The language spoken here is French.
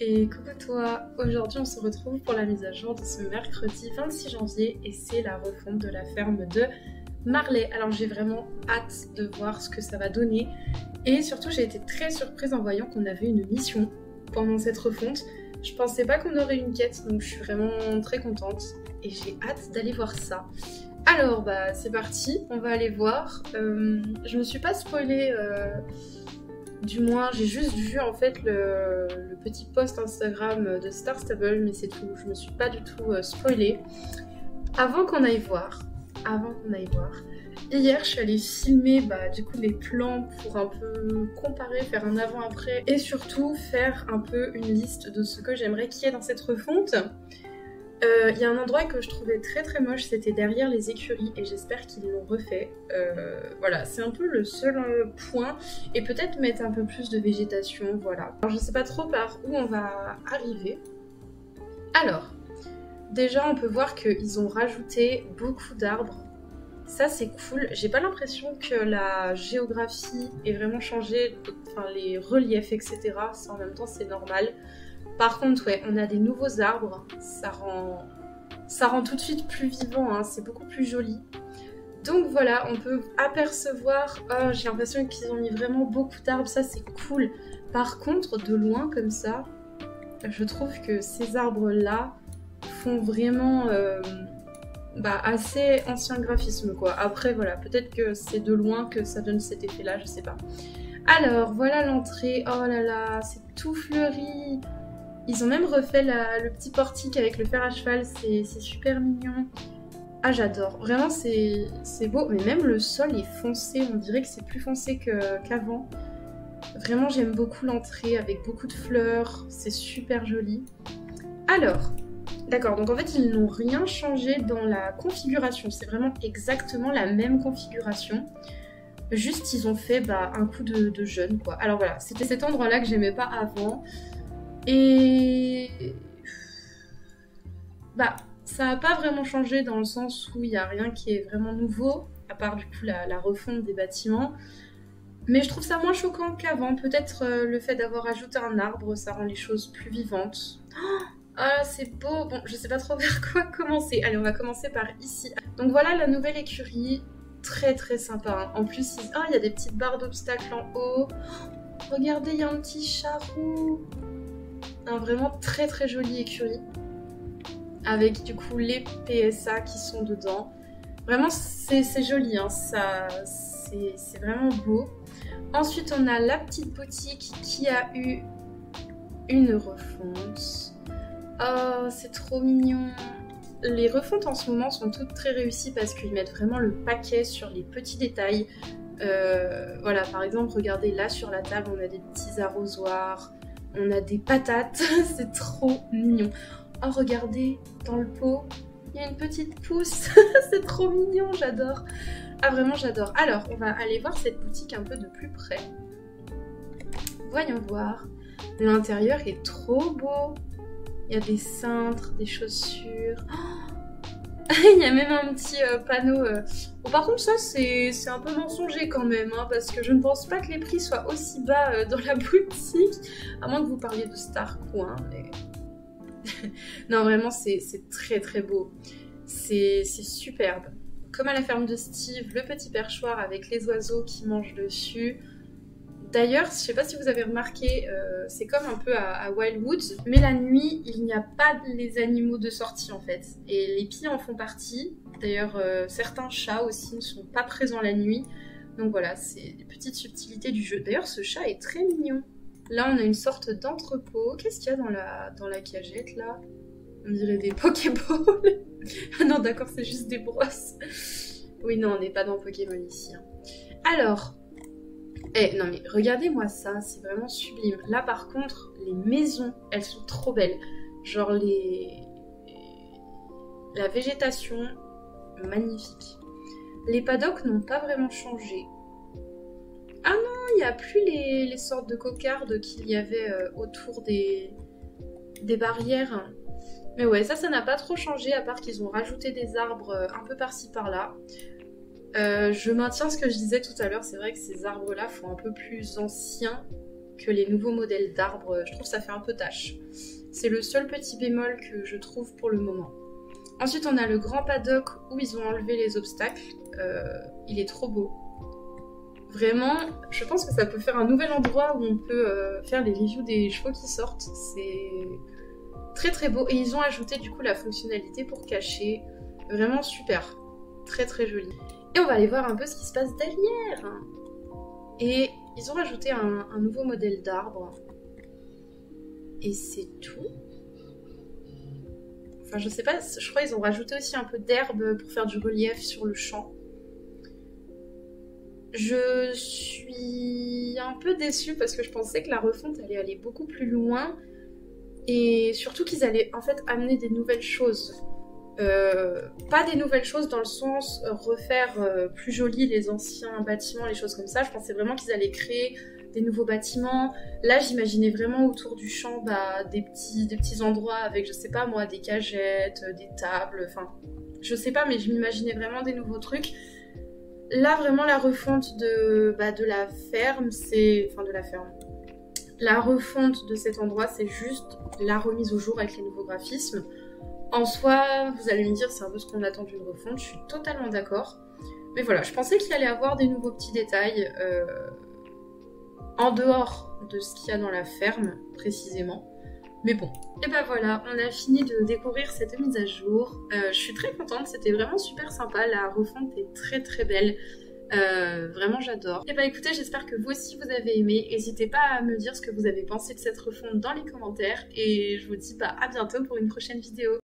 Et coucou toi, aujourd'hui on se retrouve pour la mise à jour de ce mercredi 26 janvier et c'est la refonte de la ferme de Marley. Alors j'ai vraiment hâte de voir ce que ça va donner et surtout j'ai été très surprise en voyant qu'on avait une mission pendant cette refonte. Je pensais pas qu'on aurait une quête donc je suis vraiment très contente et j'ai hâte d'aller voir ça. Alors bah c'est parti, on va aller voir. Je me suis pas spoilée. Du moins, j'ai juste vu en fait le petit post Instagram de Star Stable, mais c'est tout. Je me suis pas du tout spoilée. Avant qu'on aille voir, hier je suis allée filmer du coup les plans pour un peu comparer, faire un avant-après et surtout faire un peu une liste de ce que j'aimerais qu'il y ait dans cette refonte. Il y a un endroit que je trouvais très très moche, c'était derrière les écuries et j'espère qu'ils l'ont refait. Voilà, c'est un peu le seul point et peut-être mettre un peu plus de végétation, voilà. Alors je sais pas trop par où on va arriver. Alors, déjà on peut voir qu'ils ont rajouté beaucoup d'arbres. Ça c'est cool, j'ai pas l'impression que la géographie ait vraiment changé, enfin les reliefs etc. Ça en même temps c'est normal. Par contre, ouais, on a des nouveaux arbres, ça rend tout de suite plus vivant, hein, c'est beaucoup plus joli. Donc voilà, on peut apercevoir, oh, j'ai l'impression qu'ils ont mis vraiment beaucoup d'arbres, ça c'est cool. Par contre, de loin comme ça, je trouve que ces arbres-là font vraiment assez ancien graphisme quoi. Après voilà, peut-être que c'est de loin que ça donne cet effet-là, je sais pas. Alors, voilà l'entrée, oh là là, c'est tout fleuri. Ils ont même refait le petit portique avec le fer à cheval, c'est super mignon. Ah j'adore, vraiment c'est beau, mais même le sol est foncé, on dirait que c'est plus foncé qu'avant. Vraiment j'aime beaucoup l'entrée avec beaucoup de fleurs, c'est super joli. Alors, d'accord, donc en fait ils n'ont rien changé dans la configuration, c'est vraiment exactement la même configuration. Juste ils ont fait un coup de jeune quoi. Alors voilà, c'était cet endroit là que j'aimais pas avant. Et ça n'a pas vraiment changé dans le sens où il n'y a rien qui est vraiment nouveau, à part du coup la refonte des bâtiments. Mais je trouve ça moins choquant qu'avant. Peut-être le fait d'avoir ajouté un arbre, ça rend les choses plus vivantes. Ah, c'est beau. Bon, je sais pas trop vers quoi commencer. Allez, on va commencer par ici. Donc voilà la nouvelle écurie. Très très sympa. Hein. En plus, il y a des petites barres d'obstacles en haut. Regardez, il y a un petit charou. Un vraiment très très jolie écurie avec du coup les PSA qui sont dedans. Vraiment c'est joli, hein, c'est vraiment beau. Ensuite on a la petite boutique qui a eu une refonte. Oh c'est trop mignon. Les refontes en ce moment sont toutes très réussies parce qu'ils mettent vraiment le paquet sur les petits détails. Voilà par exemple regardez là sur la table on a des petits arrosoirs. On a des patates, c'est trop mignon. Oh, regardez, dans le pot, il y a une petite pousse. C'est trop mignon, j'adore. Ah, vraiment, j'adore. Alors, on va aller voir cette boutique un peu de plus près. Voyons voir. L'intérieur est trop beau. Il y a des cintres, des chaussures. Oh il y a même un petit panneau. Bon, par contre, ça, c'est un peu mensonger quand même, hein, parce que je ne pense pas que les prix soient aussi bas dans la boutique, à moins que vous parliez de Starcoin, mais... non, vraiment, c'est très très beau. C'est superbe. Comme à la ferme de Steve, le petit perchoir avec les oiseaux qui mangent dessus. D'ailleurs, je sais pas si vous avez remarqué, c'est comme un peu à Wildwoods, mais la nuit, il n'y a pas les animaux de sortie en fait. Et les pies en font partie. D'ailleurs, certains chats aussi ne sont pas présents la nuit. Donc voilà, c'est des petites subtilités du jeu. D'ailleurs, ce chat est très mignon. Là, on a une sorte d'entrepôt. Qu'est-ce qu'il y a dans la cagette là? On dirait des Pokéballs. Ah non, d'accord, c'est juste des brosses. Oui, non, on n'est pas dans Pokémon ici. Hein. Alors... non mais regardez-moi ça, c'est vraiment sublime. Là par contre, les maisons, elles sont trop belles. Genre la végétation, magnifique. Les paddocks n'ont pas vraiment changé. Ah non, il n'y a plus les sortes de cocardes qu'il y avait autour des barrières. Mais ouais, ça n'a pas trop changé, à part qu'ils ont rajouté des arbres un peu par-ci par-là. Je maintiens ce que je disais tout à l'heure, c'est vrai que ces arbres-là font un peu plus anciens que les nouveaux modèles d'arbres. Je trouve que ça fait un peu tâche. C'est le seul petit bémol que je trouve pour le moment. Ensuite, on a le grand paddock où ils ont enlevé les obstacles. Il est trop beau. Vraiment, je pense que ça peut faire un nouvel endroit où on peut faire les reviews des chevaux qui sortent. C'est très très beau. Et ils ont ajouté du coup la fonctionnalité pour cacher. Vraiment super. Très très joli. Et on va aller voir un peu ce qui se passe derrière. Et ils ont rajouté un nouveau modèle d'arbre. Et c'est tout. Enfin, je sais pas, je crois qu'ils ont rajouté aussi un peu d'herbe pour faire du relief sur le champ. Je suis un peu déçue parce que je pensais que la refonte allait aller beaucoup plus loin. Et surtout qu'ils allaient en fait amener des nouvelles choses. Pas des nouvelles choses dans le sens refaire plus jolis les anciens bâtiments, les choses comme ça. Je pensais vraiment qu'ils allaient créer des nouveaux bâtiments. Là, j'imaginais vraiment autour du champ des petits endroits avec, je sais pas moi, des cagettes, des tables, enfin, je sais pas, mais je m'imaginais vraiment des nouveaux trucs. Là, vraiment, la refonte de la ferme, La refonte de cet endroit, c'est juste la remise au jour avec les nouveaux graphismes. En soi, vous allez me dire, c'est un peu ce qu'on attend d'une refonte, je suis totalement d'accord. Mais voilà, je pensais qu'il allait avoir des nouveaux petits détails en dehors de ce qu'il y a dans la ferme, précisément. Mais bon, et ben voilà, on a fini de découvrir cette mise à jour. Je suis très contente, c'était vraiment super sympa, la refonte est très très belle. Vraiment j'adore. Et bah écoutez, j'espère que vous aussi vous avez aimé. N'hésitez pas à me dire ce que vous avez pensé de cette refonte dans les commentaires. Et je vous dis à bientôt pour une prochaine vidéo.